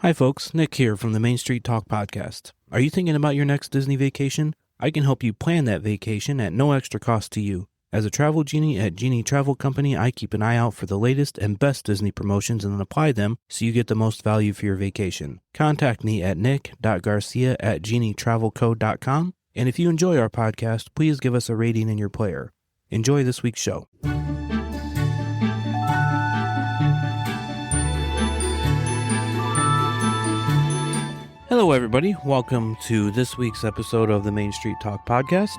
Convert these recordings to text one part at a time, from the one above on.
Hi folks, Nick here from the Main Street Talk podcast. Are you thinking about your next Disney vacation? I can help you plan that vacation at no extra cost to you. As a travel genie at Genie Travel Company, I keep an eye out for the latest and best Disney promotions and then apply them so you get the most value for your vacation. Contact me at nick.garcia@genietravelco.com. And if you enjoy our podcast, please give us a rating in your player. Enjoy this week's show. Hello, everybody. Welcome to this week's episode of the Main Street Talk podcast.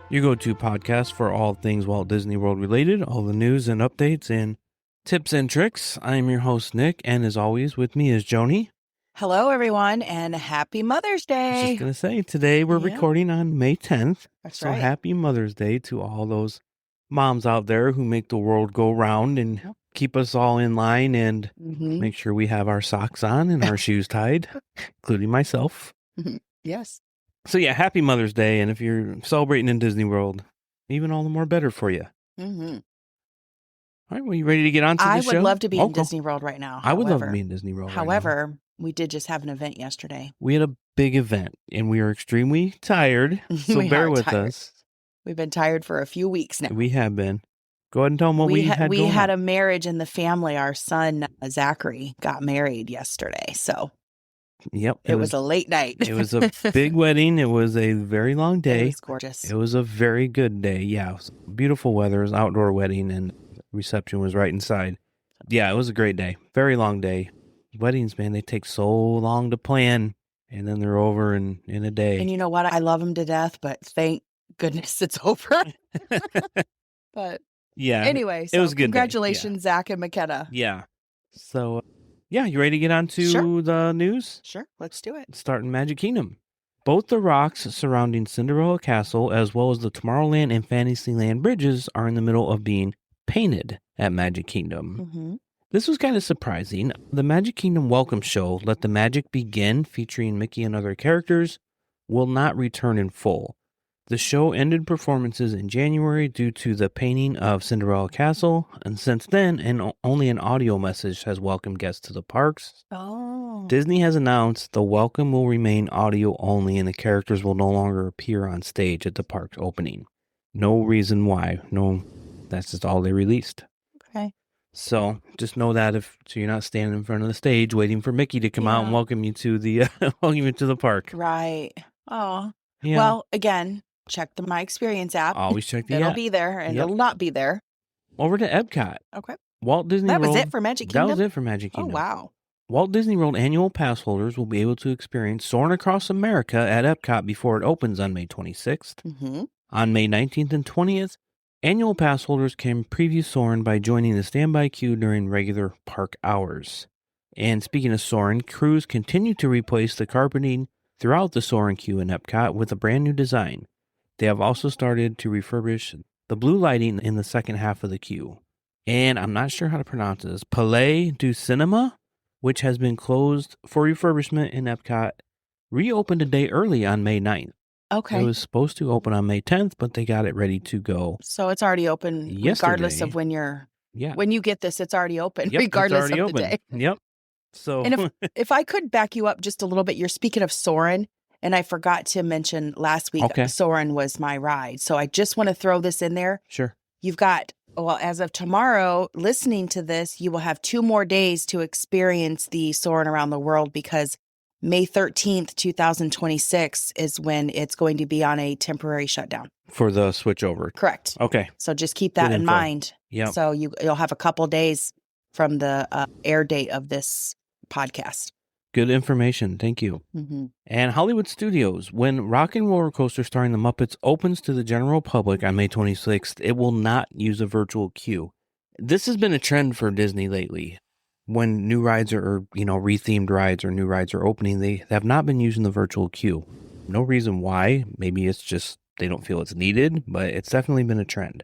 Your go-to podcast for all things Walt Disney World related, all the news and updates and tips and tricks. I am your host, Nick, and as always, with me is Joni. Hello, everyone, and happy Mother's I was Day. just going to say, today we're recording on May 10th. That's right. right. Happy Mother's Day to all those moms out there who make the world go round and keep us all in line and make sure we have our socks on and our shoes tied, including myself. Yes. So yeah, happy Mother's Day. And if you're celebrating in Disney World, even all the more better for you. Mm-hmm. All right, well, you ready to get on to the show? I would love to be in Disney World right now. I would love to be in Disney World However, we did just have an event yesterday. We had a big event, and we are extremely tired, so bear with us. We've been tired for a few weeks now. We have been. Go ahead and tell them what we had We had on. a marriage in the family. Our son, Zachary, got married yesterday, so yep, it was a late night. It was a big wedding. It was a very long day. It was gorgeous. It was a very good day. Yeah, it was beautiful weather. It was an outdoor wedding, and reception was right inside. Yeah, it was a great day. Very long day. Weddings, man, they take so long to plan, and then they're over in a day. And you know what? I love them to death, but thank goodness it's over. But yeah, anyway, so it was a good congratulations, Zach and McKenna. Yeah. So, yeah, you ready to get on to the news? Sure, let's do it. Start in Magic Kingdom. Both the rocks surrounding Cinderella Castle, as well as the Tomorrowland and Fantasyland bridges, are in the middle of being painted at Magic Kingdom. Mm-hmm. This was kind of surprising. The Magic Kingdom Welcome Show, Let the Magic Begin, featuring Mickey and other characters, will not return in full. The show ended performances in January due to the painting of Cinderella Castle, and since then, only an audio message has welcomed guests to the parks. Oh. Disney has announced the welcome will remain audio only and the characters will no longer appear on stage at the park's opening. No reason why. No, that's just all they released. Okay. So just know that so you're not standing in front of the stage waiting for Mickey to come out and welcome you to the park. Right. Oh. Yeah. Well, again, check the My Experience app. Always check the app. It'll be there and it'll not be there. Over to Epcot. Okay. Walt Disney World. That was it for Magic Kingdom? That was it for Magic Kingdom. Oh, wow. Walt Disney World Annual Passholders will be able to experience Soarin' Across America at Epcot before it opens on May 26th. Mm-hmm. On May 19th and 20th, Annual Passholders can preview Soarin' by joining the standby queue during regular park hours. And speaking of Soarin', crews continue to replace the carpeting throughout the Soarin' queue in Epcot with a brand new design. They have also started to refurbish the blue lighting in the second half of the queue. And I'm not sure how to pronounce this. Palais du Cinema, which has been closed for refurbishment in Epcot, reopened a day early on May 9th. Okay. It was supposed to open on May 10th, but they got it ready to go. So it's already open regardless of when when you get this, it's already open, regardless of the day. Yep. So, and if I could back you up just a little bit, you're speaking of Soarin', and I forgot to mention last week, Soarin' was my ride. So I just want to throw this in there. Sure. You've got, as of tomorrow, listening to this, you will have 2 more days to experience the Soarin' Around the World because May 13th, 2026 is when it's going to be on a temporary shutdown. For the switchover. Correct. Okay. So just keep that in mind. Yeah. So you'll have a couple days from the air date of this podcast. Good information. Thank you. Mm-hmm. And Hollywood Studios. When Rock and Roller Coaster starring the Muppets opens to the general public on May 26th, it will not use a virtual queue. This has been a trend for Disney lately. When new rides or rethemed rides or new rides are opening, they have not been using the virtual queue. No reason why. Maybe it's just they don't feel it's needed, but it's definitely been a trend.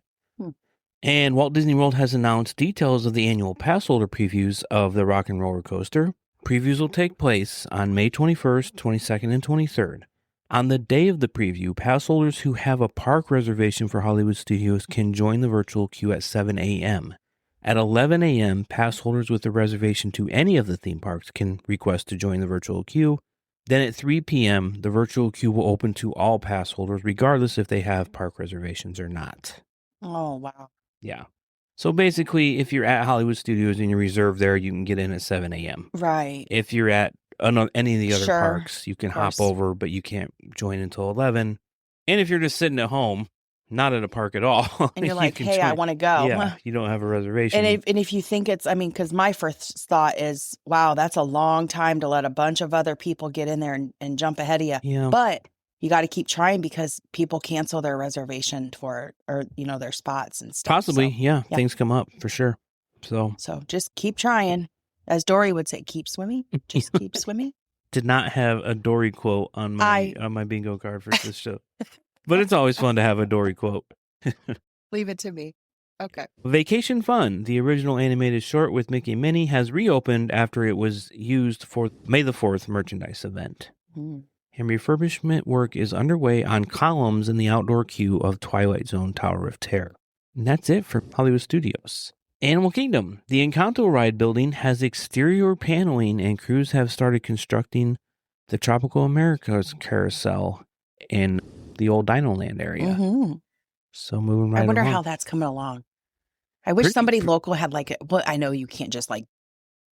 And Walt Disney World has announced details of the annual Passholder previews of the Rock and Roller Coaster. Previews will take place on May 21st, 22nd, and 23rd. On the day of the preview, passholders who have a park reservation for Hollywood Studios can join the virtual queue at 7 a.m. At 11 a.m., pass holders with a reservation to any of the theme parks can request to join the virtual queue. Then at 3 p.m., the virtual queue will open to all pass holders, regardless if they have park reservations or not. Oh, wow. Yeah. So basically, if you're at Hollywood Studios and you reserve there, you can get in at 7 a.m. Right. If you're at any of the other Sure, parks, you can hop course. over, but you can't join until 11. And if you're just sitting at home, not at a park at all, And you're you like, can hey, I join. want to go. Yeah, you don't have a reservation. And if you think it's, I mean, because my first thought is, wow, that's a long time to let a bunch of other people get in there and jump ahead of you. Yeah. But you got to keep trying because people cancel their reservation for, or, their spots and stuff. Possibly, So, yeah, things come up for sure. So just keep trying. As Dory would say, keep swimming. Just keep swimming. Did not have a Dory quote on my bingo card for this show. But it's always fun to have a Dory quote. Leave it to me. Okay. Vacation Fun, the original animated short with Mickey and Minnie, has reopened after it was used for May the 4th merchandise event. Mm. And refurbishment work is underway on columns in the outdoor queue of Twilight Zone Tower of Terror. And that's it for Hollywood Studios. Animal Kingdom. The Encanto Ride building has exterior paneling and crews have started constructing the Tropical Americas carousel in the old DinoLand area. Mm-hmm. So moving right I wonder along. how that's coming along. I wish somebody local had well, I know you can't just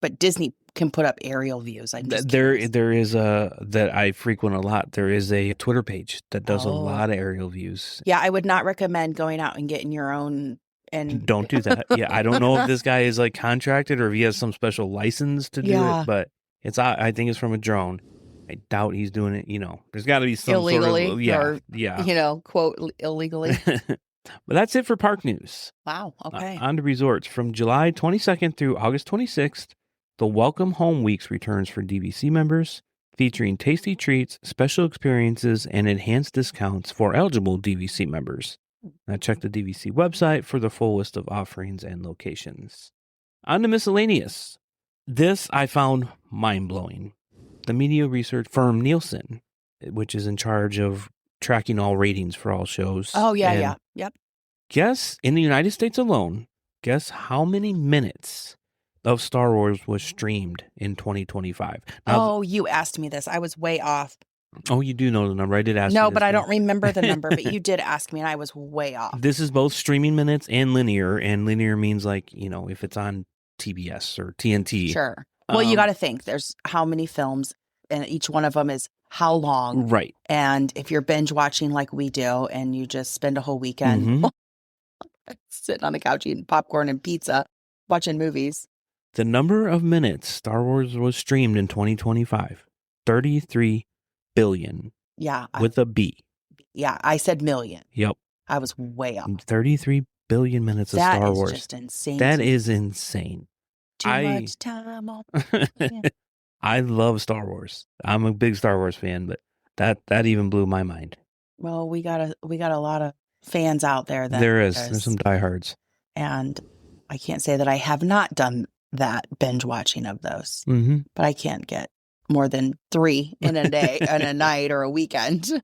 but Disney can put up aerial views. There is that I frequent a lot. There is a Twitter page that does a lot of aerial views. Yeah, I would not recommend going out and getting your own. And don't do that. Yeah, I don't know if this guy is contracted or if he has some special license to do it, but I think it's from a drone. I doubt he's doing it. There's got to be some illegally sort of, quote illegally. But that's it for park news. Wow. Okay. On to resorts. From July 22nd through August 26th, the Welcome Home Weeks returns for DVC members, featuring tasty treats, special experiences, and enhanced discounts for eligible DVC members. Now check the DVC website for the full list of offerings and locations. On to miscellaneous. This I found mind-blowing. The media research firm Nielsen, which is in charge of tracking all ratings for all shows. Oh, yeah. Yep. Guess, in the United States alone, guess how many minutes of Star Wars was streamed in 2025? Now, you asked me this. I was way off. Oh, you do know the number. I did ask you. No, but I don't remember the number, but you did ask me and I was way off. This is both streaming minutes and linear means if it's on TBS or TNT. Sure. Well, you got to think there's how many films and each one of them is how long. Right. And if you're binge watching like we do and you just spend a whole weekend sitting on the couch eating popcorn and pizza, watching movies. The number of minutes Star Wars was streamed in 2025, 33 billion. Yeah. With a B. Yeah. I said million. Yep. I was way off. 33 billion minutes of Star Wars. That is just insane. That is insane. Too much time on. I love Star Wars. I'm a big Star Wars fan, but that even blew my mind. Well, we got a lot of fans out there. There's some diehards. And I can't say that I have not done that binge watching of those, but I can't get more than 3 in a day, in a night or a weekend.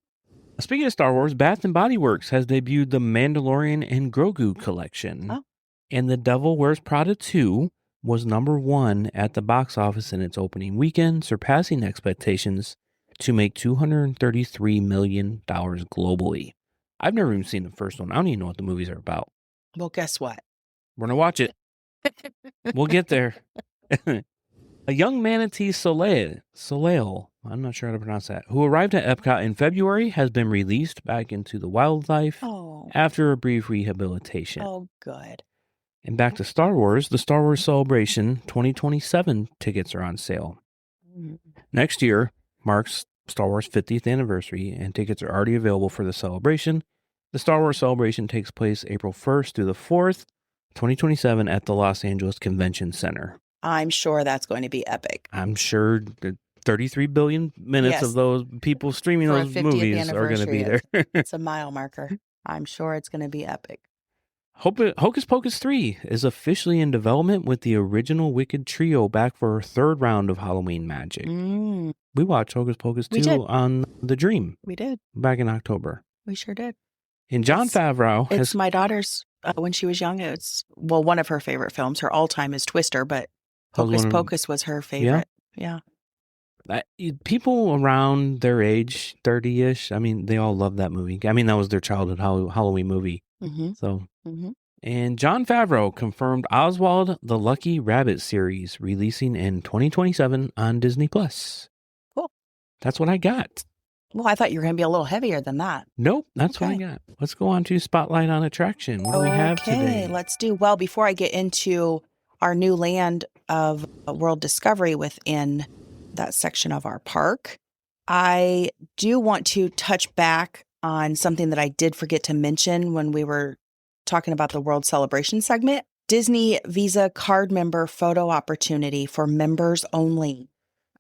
Speaking of Star Wars, Bath & Body Works has debuted the Mandalorian and Grogu collection. Oh. And The Devil Wears Prada 2 was number 1 at the box office in its opening weekend, surpassing expectations to make $233 million globally. I've never even seen the first one. I don't even know what the movies are about. Well, guess what? We're going to watch it. We'll get there. A young manatee Soleil, I'm not sure how to pronounce that, who arrived at Epcot in February, has been released back into the wildlife after a brief rehabilitation. Oh, good. And back to Star Wars, the Star Wars Celebration 2027 tickets are on sale. Next year marks Star Wars 50th anniversary, and tickets are already available for the celebration. The Star Wars Celebration takes place April 1st through the 4th, 2027 at the Los Angeles Convention Center. I'm sure that's going to be epic. I'm sure the 33 billion minutes of those people streaming those movies are going to be there. It's a mile marker. I'm sure it's going to be epic. Hocus Pocus 3 is officially in development with the original Wicked trio back for a third round of Halloween magic. We watched Hocus Pocus 2 on The Dream. We did. Back in October. We sure did. And Jon Favreau It's my daughter's when she was young. It's, well, one of her favorite films. Her all-time is Twister, but Hocus Pocus was her favorite. Yeah. People around their age, 30-ish, I mean, they all love that movie. I mean, that was their childhood Halloween movie. Mm-hmm. So, Mm-hmm. And Jon Favreau confirmed Oswald the Lucky Rabbit series releasing in 2027 on Disney+. Cool. That's what I got. Well, I thought you were going to be a little heavier than that. Nope, that's what I got. Let's go on to Spotlight on Attraction. What do we have today? Let's do. Well, before I get into our new land of World Discovery within that section of our park, I do want to touch back on something that I did forget to mention when we were talking about the World Celebration segment. Disney Visa card member photo opportunity for members only.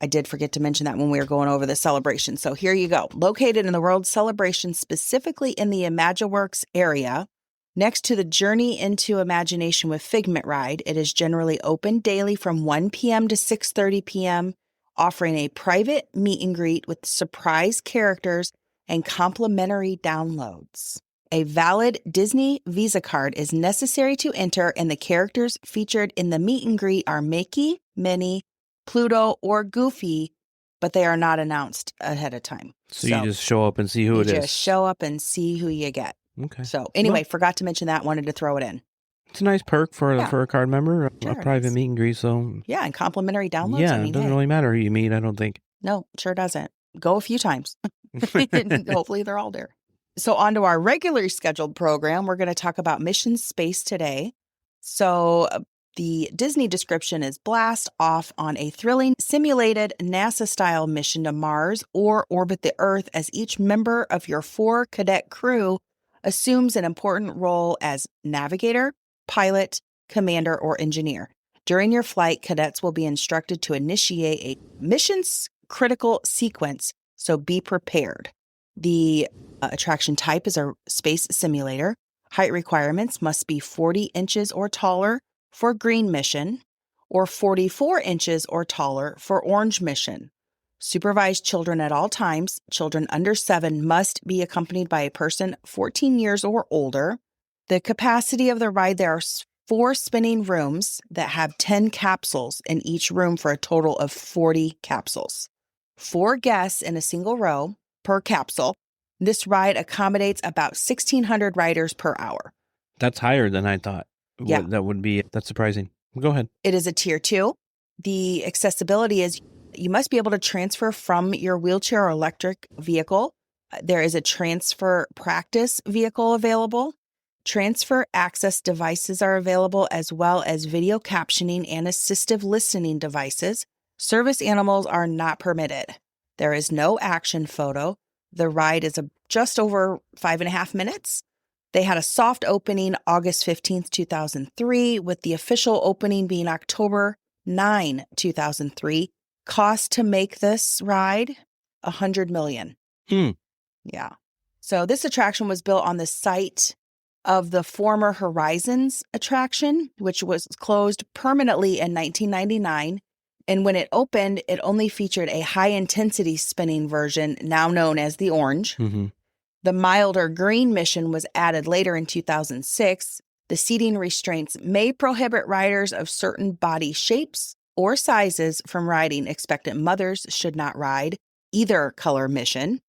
I did forget to mention that when we were going over the celebration. So here you go. Located in the World Celebration, specifically in the ImagiWorks area, next to the Journey into Imagination with Figment ride, it is generally open daily from 1 p.m. to 6:30 p.m., offering a private meet and greet with surprise characters and complimentary downloads. A valid Disney Visa card is necessary to enter, and the characters featured in the meet and greet are Mickey, Minnie, Pluto, or Goofy, but they are not announced ahead of time. So you just show up and see who it is. You just show up and see who you get. Okay. So anyway, forgot to mention that. Wanted to throw it in. It's a nice perk for a card member, Sure, a private meet and greet. So yeah, and complimentary downloads. Yeah, it doesn't really matter who you meet, I don't think. No, sure doesn't. Go a few times. Hopefully they're all there. So on to our regularly scheduled program. We're going to talk about Mission Space today. So the Disney description is blast off on a thrilling simulated NASA-style mission to Mars or orbit the Earth as each member of your 4 cadet crew assumes an important role as navigator, pilot, commander, or engineer. During your flight, cadets will be instructed to initiate a mission's critical sequence, so be prepared. The attraction type is a space simulator. Height requirements must be 40 inches or taller for green mission, or 44 inches or taller for orange mission. Supervise children at all times. Children under 7 must be accompanied by a person 14 years or older. The capacity of the ride, there are 4 spinning rooms that have 10 capsules in each room for a total of 40 capsules. 4 guests in a single row per capsule. This ride accommodates about 1,600 riders per hour. That's higher than I thought. Yeah. That's surprising. Go ahead. It is a tier 2. The accessibility is you must be able to transfer from your wheelchair or electric vehicle. There is a transfer practice vehicle available. Transfer access devices are available, as well as video captioning and assistive listening devices. Service animals are not permitted. There is no action photo. The ride is just over 5.5 minutes. They had a soft opening August 15th, 2003, with the official opening being October 9, 2003. Cost to make this ride, $100 million. Yeah. So this attraction was built on the site of the former Horizons attraction, which was closed permanently in 1999. And when it opened, it only featured a high-intensity spinning version, now known as the Orange. Mm-hmm. The milder green mission was added later in 2006. The seating restraints may prohibit riders of certain body shapes or sizes from riding. Expectant mothers should not ride either color mission,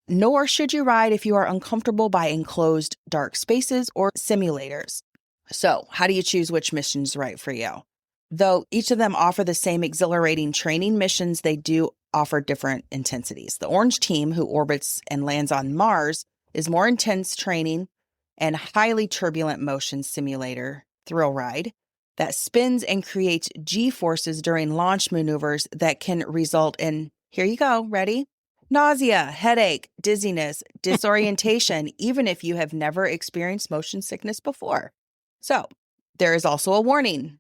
nor should you ride if you are uncomfortable by enclosed dark spaces or simulators. So, how do you choose which mission is right for you? Though each of them offer the same exhilarating training missions, they do offer different intensities. The Orange team, who orbits and lands on Mars, is more intense training and highly turbulent motion simulator thrill ride that spins and creates G-forces during launch maneuvers that can result in, here you go, ready? Nausea, headache, dizziness, disorientation, even if you have never experienced motion sickness before. So, there is also a warning.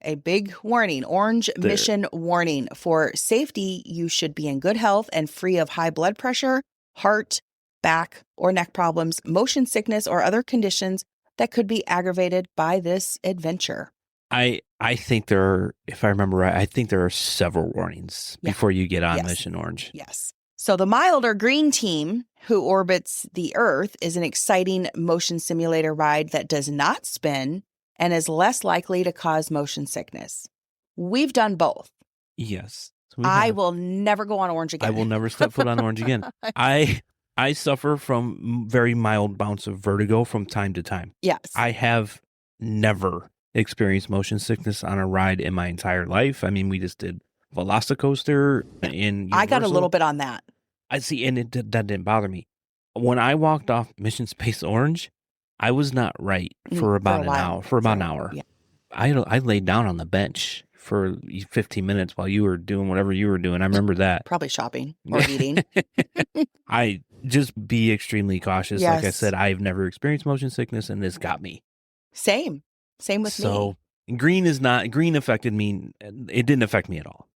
A big warning, Orange mission warning. For safety, you should be in good health and free of high blood pressure, heart, back, or neck problems, motion sickness, or other conditions that could be aggravated by this adventure. I think if I remember right, I think there are several warnings before you get on Mission Orange. Yes. So the milder green team, who orbits the Earth, is an exciting motion simulator ride that does not spin and is less likely to cause motion sickness. We've done both. Yes. I will never go on Orange again. I will never step foot on Orange again. I suffer from very mild bouts of vertigo from time to time. Yes. I have never experienced motion sickness on a ride in my entire life. I mean, we just did Velocicoaster in Universal. I got a little bit on that. I see, and that didn't bother me. When I walked off Mission Space Orange, I was not right for about an hour. Yeah. I laid down on the bench for 15 minutes while you were doing whatever you were doing. I remember that. Probably shopping or eating. I just be extremely cautious. Yes. Like I said, I've never experienced motion sickness, and this got me. Same with me. So green affected me. It didn't affect me at all.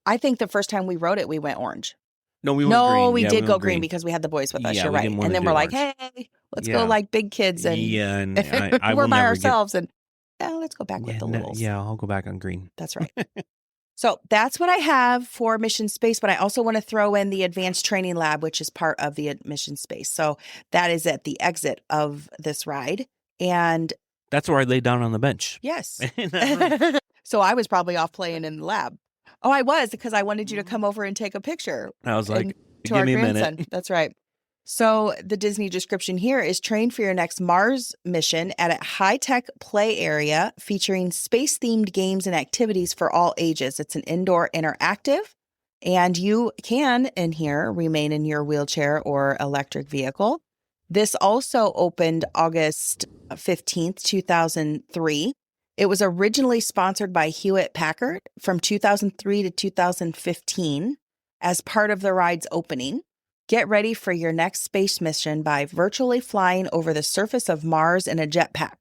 I think the first time we rode it, we went orange. No, we went green. No, we did go green because we had the boys with us. You're right. And then we're like, hey, let's go like big kids. And and I we're will by never ourselves. And let's go back with the littles. Yeah, I'll go back on green. That's right. So that's what I have for Mission Space, but I also want to throw in the Advanced Training Lab, which is part of the Mission Space. So that is at the exit of this ride. And that's where I laid down on the bench. Yes. So I was probably off playing in the lab. Oh, I was, because I wanted you to come over and take a picture. I was like, to give our me a grandson. minute. That's right. So the Disney description here is train for your next Mars mission at a high-tech play area featuring space-themed games and activities for all ages. It's an indoor interactive, and you can, in here, remain in your wheelchair or electric vehicle. This also opened August 15th, 2003. It was originally sponsored by Hewlett-Packard from 2003 to 2015 as part of the ride's opening. Get ready for your next space mission by virtually flying over the surface of Mars in a jetpack.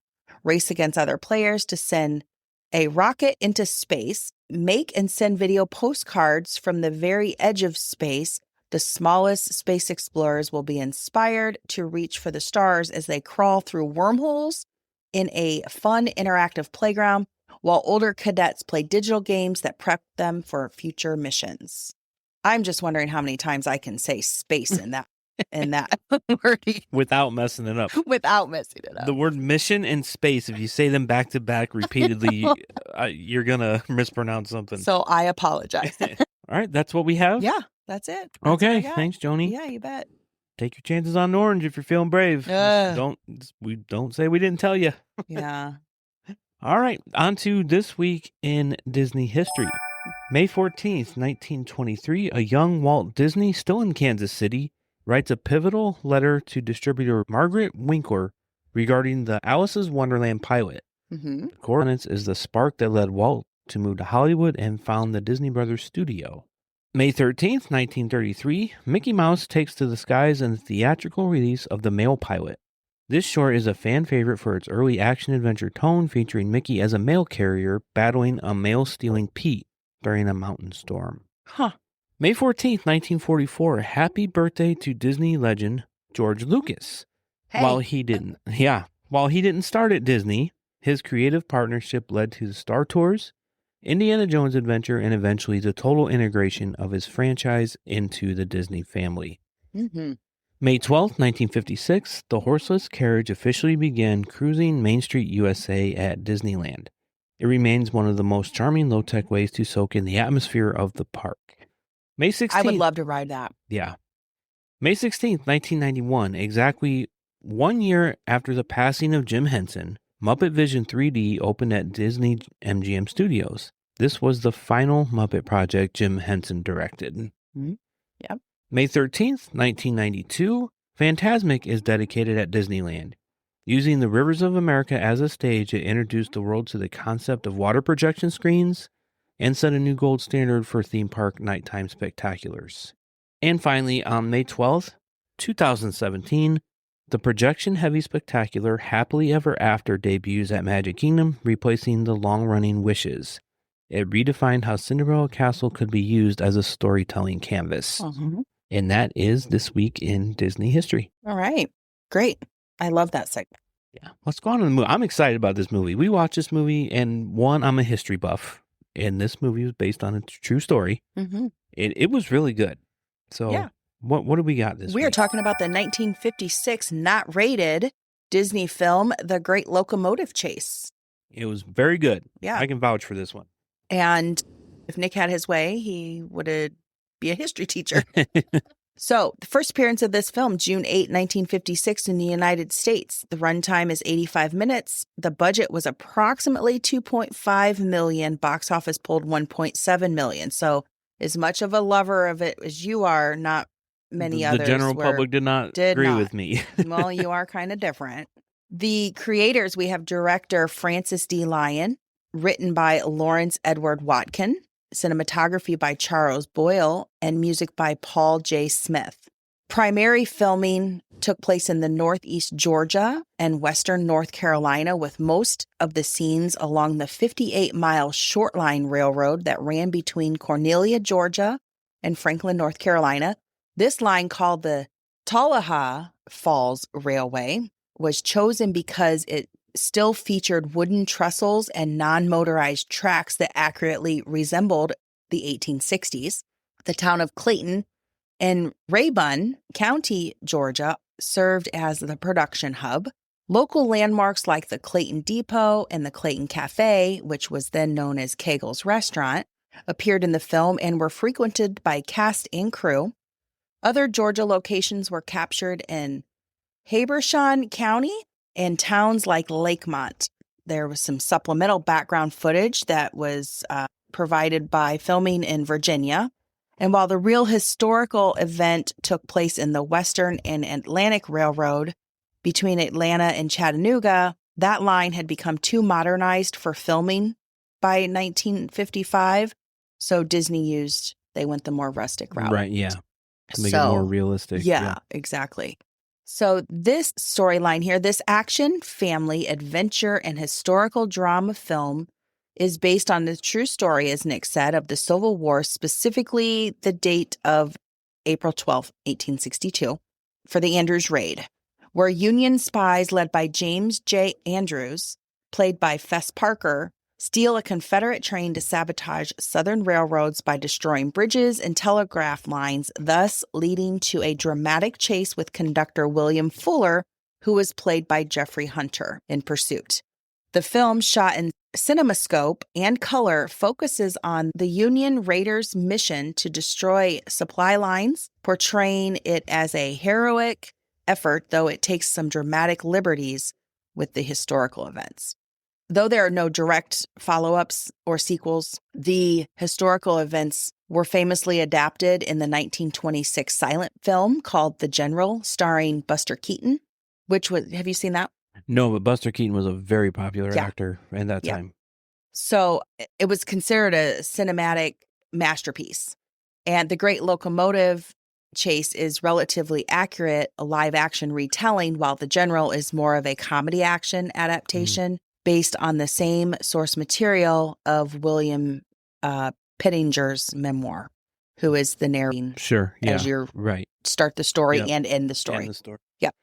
Race against other players to send a rocket into space. Make and send video postcards from the very edge of space. The smallest space explorers will be inspired to reach for the stars as they crawl through wormholes in a fun, interactive playground, while older cadets play digital games that prep them for future missions. I'm just wondering how many times I can say space in that wording without messing it up. The word mission and space, if you say them back to back repeatedly, you're going to mispronounce something. So I apologize. All right, that's what we have? Yeah, that's it. That's okay, thanks, Joni. Yeah, you bet. Take your chances on Orange if you're feeling brave. Don't say we didn't tell you. Yeah. All right, on to this week in Disney history. May 14th, 1923, a young Walt Disney, still in Kansas City, writes a pivotal letter to distributor Margaret Winkler regarding the Alice's Wonderland pilot. Mm-hmm. The correspondence is the spark that led Walt to move to Hollywood and found the Disney Brothers studio. May 13th, 1933, Mickey Mouse takes to the skies in the theatrical release of The Mail Pilot. This short is a fan favorite for its early action-adventure tone, featuring Mickey as a mail carrier battling a mail-stealing Pete during a mountain storm. May 14th, 1944, happy birthday to Disney legend George Lucas. Hey. While he didn't start at Disney, his creative partnership led to the Star Tours, Indiana Jones Adventure, and eventually the total integration of his franchise into the Disney family. Mm-hmm. May 12th, 1956, the horseless carriage officially began cruising Main Street, USA at Disneyland. It remains one of the most charming low-tech ways to soak in the atmosphere of the park. May 16th. I would love to ride that. Yeah. May 16th, 1991, exactly 1 year after the passing of Jim Henson, Muppet Vision 3D opened at Disney MGM Studios. This was the final Muppet project Jim Henson directed. Mm-hmm. Yep. May 13th, 1992, Fantasmic is dedicated at Disneyland. Using the Rivers of America as a stage, it introduced the world to the concept of water projection screens and set a new gold standard for theme park nighttime spectaculars. And finally, on May 12th, 2017, the projection-heavy spectacular Happily Ever After debuts at Magic Kingdom, replacing the long-running Wishes. It redefined how Cinderella Castle could be used as a storytelling canvas. Mm-hmm. And that is This Week in Disney History. All right. Great. I love that segment. Yeah. Let's go on to the movie. I'm excited about this movie. We watched this movie, and I'm a history buff, and this movie was based on a true story. Mm-hmm. It was really good. So Yeah. what do we got this We are week? talking about the 1956 not rated Disney film, The Great Locomotive Chase. It was very good. Yeah. I can vouch for this one. And if Nick had his way, he would be a history teacher. So, the first appearance of this film, June 8, 1956, in the United States. The runtime is 85 minutes. The budget was approximately $2.5 million. Box office pulled $1.7 million. So, as much of a lover of it as you are, not many others. The general public did not agree with me. Well, you are kind of different. The creators, we have director Francis D. Lyon, written by Lawrence Edward Watkin, cinematography by Charles Boyle, and music by Paul J. Smith. Primary filming took place in the Northeast Georgia and Western North Carolina, with most of the scenes along the 58-mile short line railroad that ran between Cornelia, Georgia, and Franklin, North Carolina. This line, called the Tullaha Falls Railway, was chosen because it still featured wooden trestles and non-motorized tracks that accurately resembled the 1860s. The town of Clayton in Raybun County, Georgia, served as the production hub. Local landmarks like the Clayton Depot and the Clayton Cafe, which was then known as Kegel's Restaurant, appeared in the film and were frequented by cast and crew. Other Georgia locations were captured in Habershon County and towns like Lakemont. There was some supplemental background footage that was provided by filming in Virginia. And while the real historical event took place in the Western and Atlantic Railroad between Atlanta and Chattanooga, that line had become too modernized for filming by 1955. So Disney they went the more rustic route. Right, yeah. To make it more realistic. Yeah, exactly. So this storyline here, this action, family, adventure, and historical drama film is based on the true story, as Nick said, of the Civil War, specifically the date of April 12, 1862, for the Andrews Raid, where Union spies led by James J. Andrews, played by Fess Parker, steal a Confederate train to sabotage Southern railroads by destroying bridges and telegraph lines, thus leading to a dramatic chase with conductor William Fuller, who was played by Jeffrey Hunter, in pursuit. The film, shot in CinemaScope and color, focuses on the Union Raiders' mission to destroy supply lines, portraying it as a heroic effort, though it takes some dramatic liberties with the historical events. Though there are no direct follow-ups or sequels, the historical events were famously adapted in the 1926 silent film called The General, starring Buster Keaton, have you seen that? No, but Buster Keaton was a very popular actor at that time. So it was considered a cinematic masterpiece. And The Great Locomotive Chase is relatively accurate, a live-action retelling, while The General is more of a comedy action adaptation based on the same source material of William Pittinger's memoir, who is the narrating as you start the story and end the story. Yep.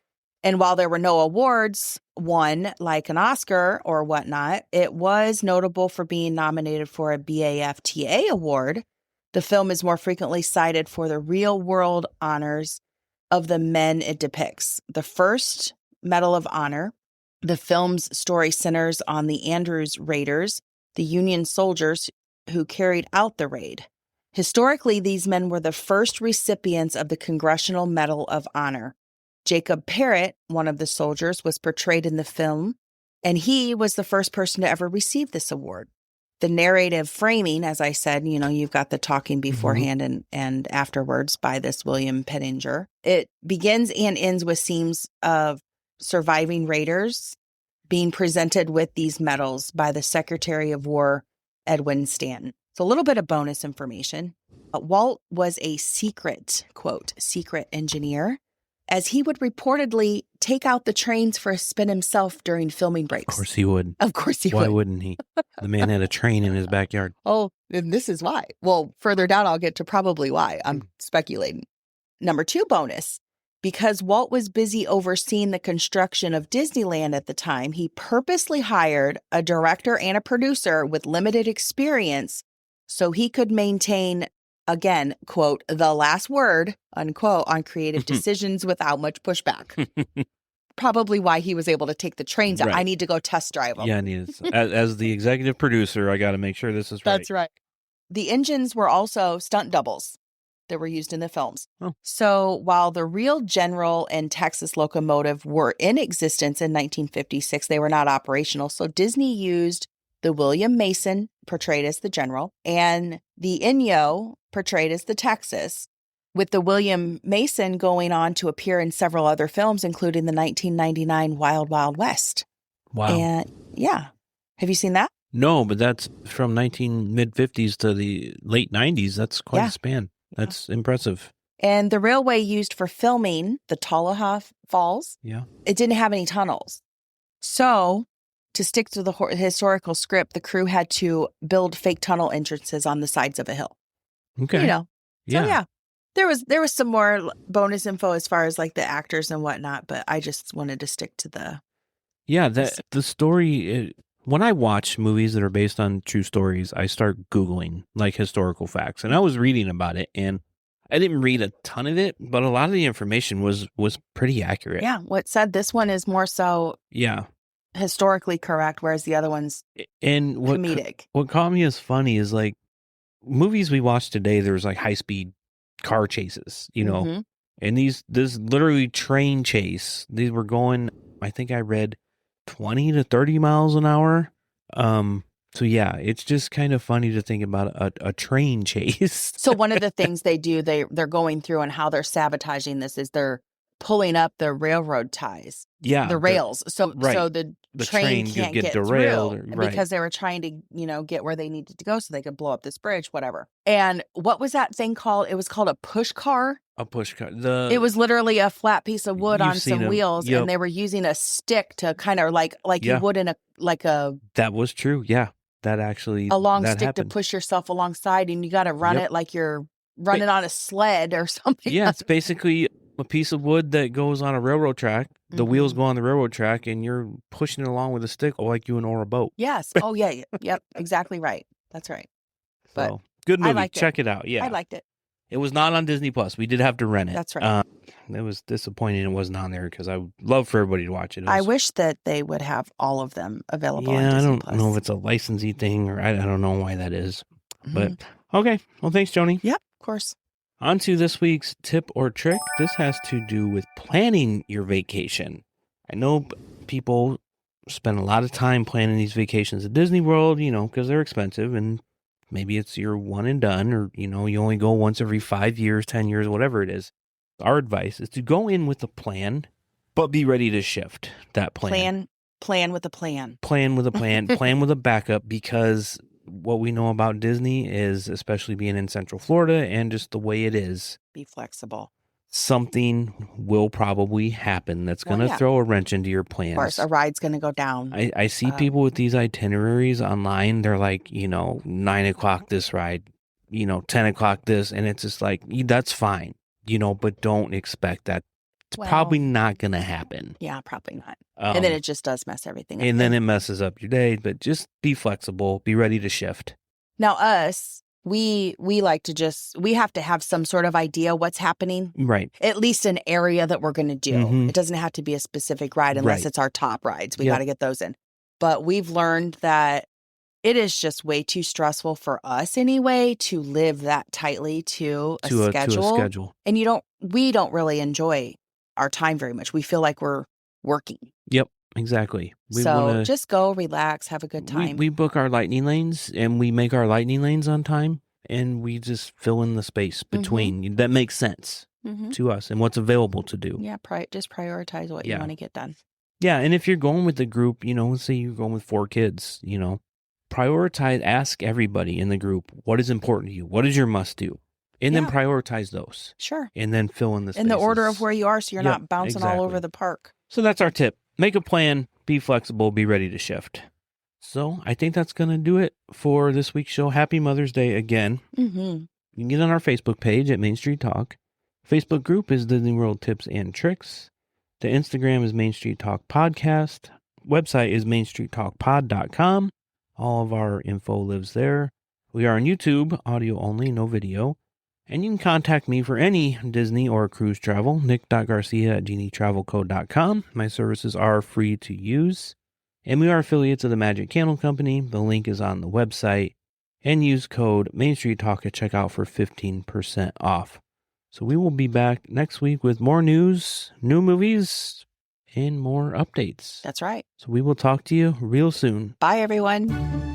And while there were no awards won, like an Oscar or whatnot, it was notable for being nominated for a BAFTA award. The film is more frequently cited for the real-world honors of the men it depicts. The first Medal of Honor. The film's story centers on the Andrews Raiders, the Union soldiers who carried out the raid. Historically, these men were the first recipients of the Congressional Medal of Honor. Jacob Parrott, one of the soldiers, was portrayed in the film, and he was the first person to ever receive this award. The narrative framing, as I said, you've got the talking beforehand and afterwards by this William Pittinger. It begins and ends with scenes of surviving raiders being presented with these medals by the Secretary of War, Edwin Stanton. So a little bit of bonus information. Walt was a secret engineer, as he would reportedly take out the trains for a spin himself during filming breaks. Of course he would. Why wouldn't he? The man had a train in his backyard. Oh, and this is why. Well, further down, I'll get to probably why. I'm speculating. Number 2 bonus. Because Walt was busy overseeing the construction of Disneyland at the time, he purposely hired a director and a producer with limited experience so he could maintain again, quote, the last word, unquote, on creative decisions without much pushback. Probably why he was able to take the trains out. Right. I need to go test drive them. Yeah, I need it. As the executive producer, I got to make sure this is right. That's right. The engines were also stunt doubles that were used in the films. Oh. So while the real General and Texas locomotive were in existence in 1956, they were not operational. So Disney used the William Mason, portrayed as the General, and the Inyo, portrayed as the Texas, with the William Mason going on to appear in several other films, including the 1999 Wild Wild West. Wow. And yeah. Have you seen that? No, but that's from mid-50s to the late 90s. That's quite a span. That's impressive. And the railway used for filming the Tullaha Falls, it didn't have any tunnels. So to stick to the historical script, the crew had to build fake tunnel entrances on the sides of a hill. Okay. You know. So yeah. There was some more bonus info as far as like the actors and whatnot, but I just wanted to stick to the the story. When I watch movies that are based on true stories, I start Googling like historical facts, and I was reading about it, and I didn't read a ton of it, but a lot of the information was pretty accurate. Yeah, what said this one is more so historically correct, whereas the other one's comedic. What caught me as funny is like movies we watch today. There's like high speed car chases, you know, and this literally train chase. These were going. I think I read 20 to 30 miles an hour. So yeah, it's just kind of funny to think about a train chase. So one of the things they do, they're going through and how they're sabotaging this is they're pulling up the railroad ties. Yeah. The rails. So the train can't get derailed because they were trying to, get where they needed to go so they could blow up this bridge, whatever. And what was that thing called? It was called a push car. A push car. It was literally a flat piece of wood on some wheels, and they were using a stick to kind of like you would in a. That was true. Yeah, that actually a long stick happened. To push yourself alongside, and you got to run it like you're running on a sled or something. Yeah, it's basically a piece of wood that goes on a railroad track. The wheels go on the railroad track, and you're pushing it along with a stick like you oar a boat. Yes. Oh yeah. Yep. Exactly right. That's right. But so, good movie. Check it out. Yeah, I liked it. It was not on Disney Plus. We did have to rent it. That's right. It was disappointing it wasn't on there because I would love for everybody to watch it. I wish that they would have all of them available on Disney I don't Plus. know if it's a licensing thing or I don't know why that is. But okay. Well, thanks, Joni. Yep, of course. On to this week's tip or trick. This has to do with planning your vacation. I know people spend a lot of time planning these vacations at Disney World, because they're expensive and maybe it's your one and done, or, you only go once every 5 years, 10 years, whatever it is. Our advice is to go in with a plan, but be ready to shift that plan. Plan with a plan. Plan with a plan. Plan with a backup, because what we know about Disney is, especially being in Central Florida and just the way it is. Be flexible. Something will probably happen that's going to throw a wrench into your plans. Of course, a ride's going to go down. I see people with these itineraries online. They're like, 9 o'clock this ride, 10 o'clock this. And it's just like, that's fine, but don't expect that. It's probably not going to happen. Yeah, probably not. And then it just does mess everything up. And then it messes up your day. But just be flexible. Be ready to shift. Now, we like to we have to have some sort of idea what's happening. Right. At least an area that we're going to do. It doesn't have to be a specific ride unless it's our top rides. We got to get those in. But we've learned that it is just way too stressful for us anyway to live that tightly to a schedule. And we don't really enjoy our time very much. We feel like we're working. Yep. Exactly. Just go, relax, have a good time. We book our lightning lanes and we make our lightning lanes on time, and we just fill in the space between. That makes sense to us and what's available to do. Yeah, just prioritize what you want to get done. Yeah, and if you're going with the group, let's say you're going with 4 kids, prioritize, ask everybody in the group, what is important to you? What is your must do? And then prioritize those. Sure. And then fill in the spaces. In the order of where you are, so you're not bouncing all over the park. So that's our tip. Make a plan, be flexible, be ready to shift. So I think that's going to do it for this week's show. Happy Mother's Day again. You can get on our Facebook page at Main Street Talk. Facebook group is Disney World Tips and Tricks. The Instagram is Main Street Talk Podcast. Website is mainstreettalkpod.com. All of our info lives there. We are on YouTube, audio only, no video. And you can contact me for any Disney or cruise travel, nick.garcia@genietravelcode.com. My services are free to use. And we are affiliates of the Magic Candle Company. The link is on the website. And use code Main Street Talk at checkout for 15% off. So we will be back next week with more news, new movies, and more updates. That's right. So we will talk to you real soon. Bye, everyone.